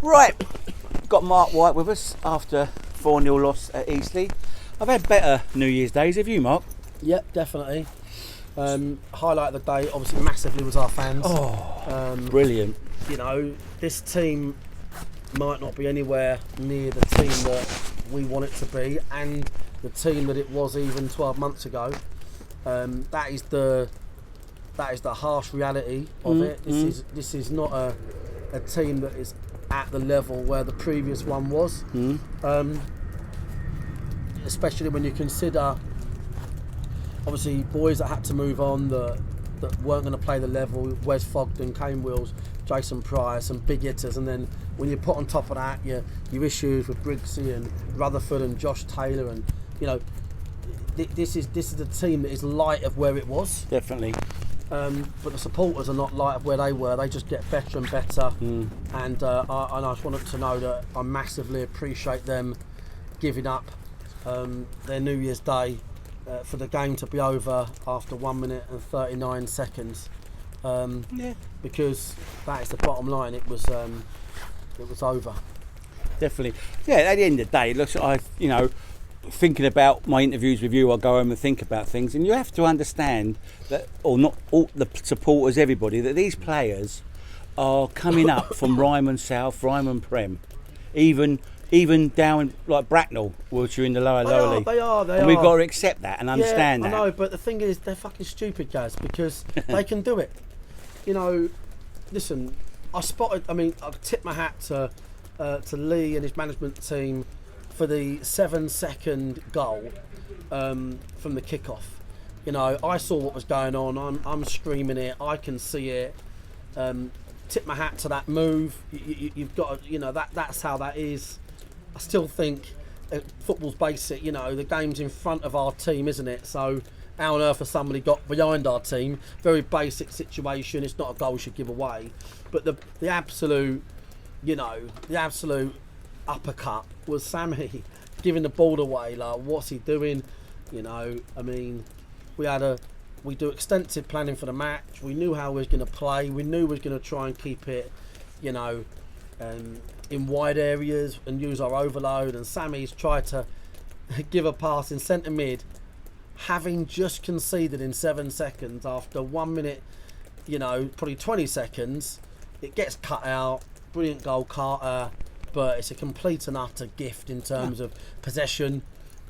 Right, got Mark White with us after 4-0 loss at Eastleigh. I've had better New Year's days, have you, Mark? Yep, definitely. Highlight of the day, obviously, massively was our fans. Brilliant. You know, this team might not be anywhere near the team that we want it to be, and the team that it was even 12 months ago. That is the harsh reality of it. This is not a team that is at the level where the previous one was. Especially when you consider, obviously, boys that had to move on that weren't going to play the level. Wes Fogden, Kane Wills, Jason Price, and big hitters, and then when you put on top of that your issues with Briggsy and Rutherford and Josh Taylor, and you know, this is a team that is light of where it was. Definitely. But the supporters are not light of where they were. They just get better and better. And I just wanted to know that I massively appreciate them giving up their New Year's Day for the game to be over after 1 minute and 39 seconds. Because that is the bottom line. It was over. Definitely. Yeah, at the end of the day, look, thinking about my interviews with you, I go home and think about things, and you have to understand that, or not all the supporters, everybody, that these players are coming up from Ryman South, Ryman Prem, even down like Bracknell, which are in the lower league. They are. And we've got to accept that and understand that. I know, but the thing is, they're fucking stupid, guys, because they can do it. You know, listen, I tip my hat to Lee and his management team for the 7-second goal from the kickoff. You know, I saw what was going on. I'm screaming it. I can see it. Tip my hat to that move. You've got to, that's how that is. I still think football's basic. You know, the game's in front of our team, isn't it? So how on earth has somebody got behind our team? Very basic situation. It's not a goal we should give away. But the absolute uppercut was Sammy giving the ball away. Like, what's he doing? You know, I mean, we do extensive planning for the match. We knew how we was going to play. We knew we was going to try and keep it, in wide areas and use our overload. And Sammy's tried to give a pass in centre mid, having just conceded in 7 seconds after 1 minute, probably 20 seconds. It gets cut out. Brilliant goal, Carter. But it's a complete and utter gift in terms of possession.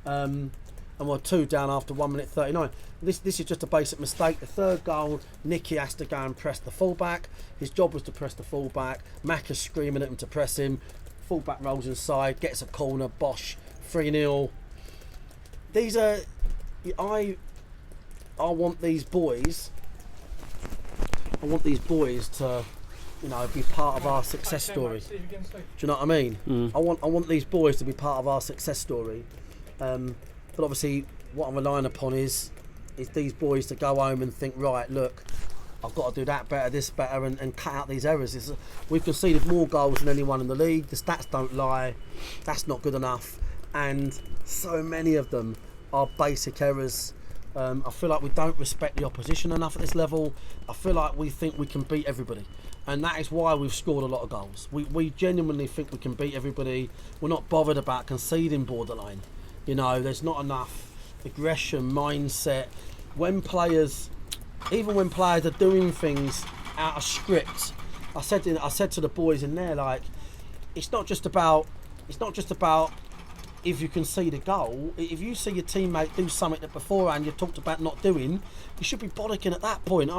And we're 2 down after 1 minute 39. This is just a basic mistake. The third goal, Nicky has to go and press the fullback. His job was to press the fullback. Mac is screaming at him to press him. Fullback rolls inside, gets a corner, Bosch, 3-0. These are... I want these boys... to... be part of our success story. Do you know what I mean? I want these boys to be part of our success story. But obviously, what I'm relying upon is these boys to go home and think, right, look, I've got to do that better, this better, and cut out these errors. We've conceded more goals than anyone in the league. The stats don't lie. That's not good enough. And so many of them are basic errors. I feel like we don't respect the opposition enough at this level. I feel like we think we can beat everybody. And that is why we've scored a lot of goals. We genuinely think we can beat everybody. We're not bothered about conceding borderline. There's not enough aggression, mindset. When players are doing things out of script, I said to the boys in there, like, it's not just about if you concede a goal. If you see your teammate do something that beforehand you've talked about not doing, you should be bollocking at that point.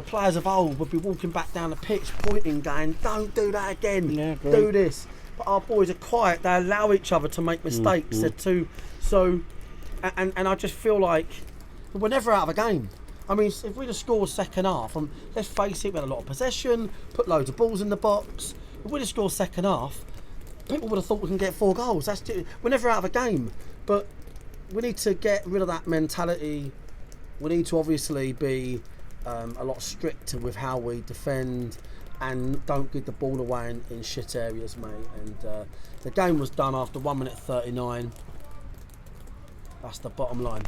Players of old would be walking back down the pitch, pointing, going, "Don't do that again. Yeah, do this." But our boys are quiet. They allow each other to make mistakes. And I just feel like we're never out of a game. I mean, if we'd have scored second half, let's face it, we had a lot of possession, put loads of balls in the box. If we'd have scored second half, people would have thought we can get 4 goals. We're never out of a game. But we need to get rid of that mentality. We need to obviously be a lot stricter with how we defend and don't give the ball away in shit areas, mate. And the game was done after 1 minute 39. That's the bottom line.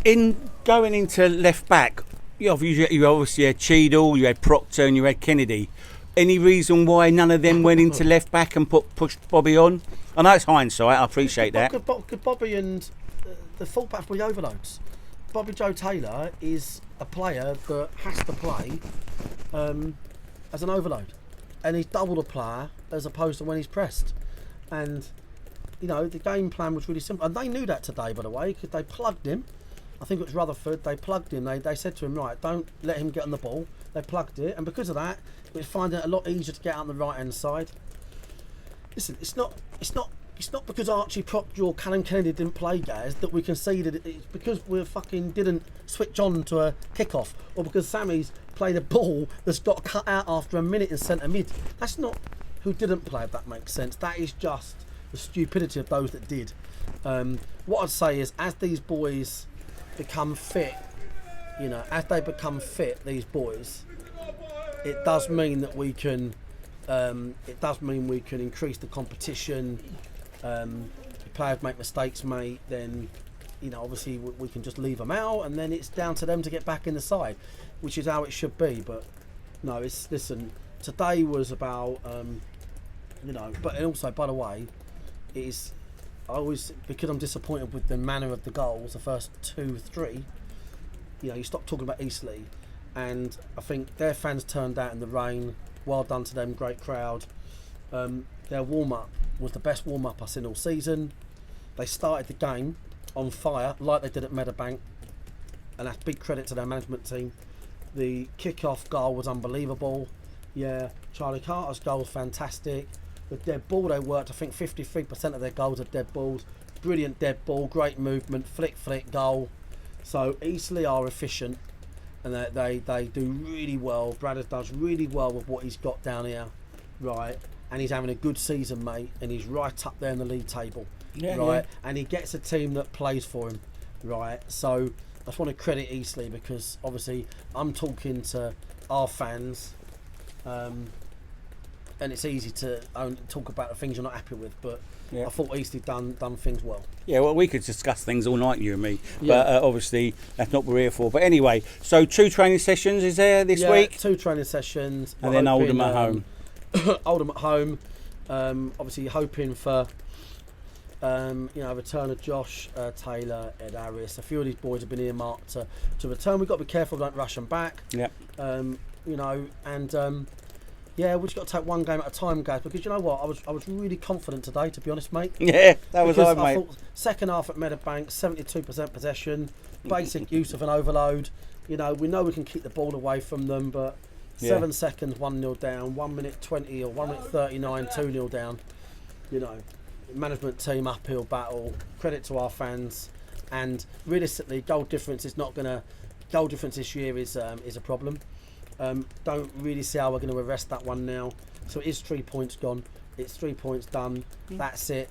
In going into left back, you obviously had Cheadle, you had Proctor and you had Kennedy. any reason why none of them went into left back and pushed Bobby on? I know it's hindsight. I appreciate that. Could Bobby and the fullbacks were overloads. Bobby Joe Taylor is a player that has to play as an overload, and he's double the player as opposed to when he's pressed. And you know, the game plan was really simple, and they knew that today, by the way, because they plugged him. I think it was Rutherford. They plugged him. They said to him, right, don't let him get on the ball. They plugged it, and because of that, we're finding it a lot easier to get out on the right hand side. Listen, it's not because Archie Proctor or Callum Kennedy didn't play, guys, that we conceded. It's because we fucking didn't switch on to a kick-off, or because Sammy's played a ball that's got cut out after a minute in centre mid. That's not who didn't play, if that makes sense. That is just the stupidity of those that did. What I'd say is, as these boys become fit, you know, as they become fit, these boys, it does mean that we can. It does mean we can increase the competition. If players make mistakes, mate, then you know, obviously we can just leave them out, and then it's down to them to get back in the side, which is how it should be. But no, listen. Today was about, you know, but also, by the way, it is. I always, because I'm disappointed with the manner of the goals, the first 2-3. You know, you stop talking about Eastleigh, and I think their fans turned out in the rain. Well done to them, great crowd. Their warm-up was the best warm-up I've seen all season. They started the game on fire, like they did at Meadowbank, and that's big credit to their management team. The kick-off goal was unbelievable. Yeah, Charlie Carter's goal was fantastic. The dead ball they worked, I think 53% of their goals are dead balls. Brilliant dead ball, great movement, flick, goal. So Eastleigh are efficient, and they do really well. Bradders does really well with what he's got down here, right? And he's having a good season, mate, and he's right up there in the league table, right? Yeah. And he gets a team that plays for him, right? So I just want to credit Eastleigh, because obviously I'm talking to our fans, and it's easy to talk about the things you're not happy with, but I thought Eastleigh done things well. Yeah, well, we could discuss things all night, you and me, but obviously that's not what we're here for. But anyway, so 2 training sessions is there this week? 2 training sessions. And then Oldham at home. Oldham at home. Obviously hoping for you know, return of Josh Taylor, Ed Harris. A few of these boys have been earmarked to return. We've got to be careful, don't rush them back. Yeah. You know, and yeah, we've just got to take one game at a time, guys, because you know what, I was really confident today, to be honest, mate. Yeah, that was I, mate. I thought second half at Meadowbank, 72% possession, basic use of an overload. You know, we know we can keep the ball away from them, but 7 seconds, 1-0 down, 1 minute 20 or 1 minute 39, 2-0 down. You know, management team uphill battle. Credit to our fans, and realistically, goal difference this year is a problem. Don't really see how we're going to arrest that one now. So it is 3 points gone. It's 3 points done. That's it.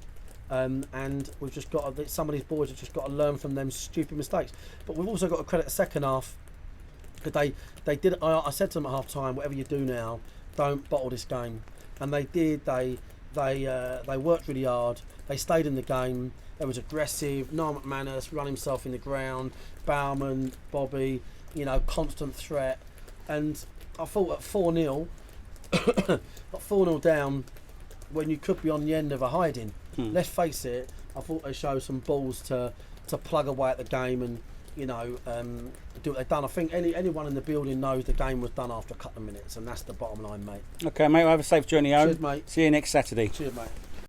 And we've just got to, some of these boys have just got to learn from them stupid mistakes. But we've also got to credit the second half, because they did. I said to them at half time, whatever you do now, don't bottle this game. And they did. They worked really hard. They stayed in the game. They was aggressive. Noah McManus run himself in the ground. Bauman, Bobby, you know, constant threat. And I thought at 4-0, got 4-0 down when you could be on the end of a hiding. Let's face it, I thought they showed some balls to plug away at the game and, you know, do what they've done. I think anyone in the building knows the game was done after a couple of minutes, and that's the bottom line, mate. Okay, mate, well, have a safe journey home. Cheers, mate. See you next Saturday. Cheers, mate.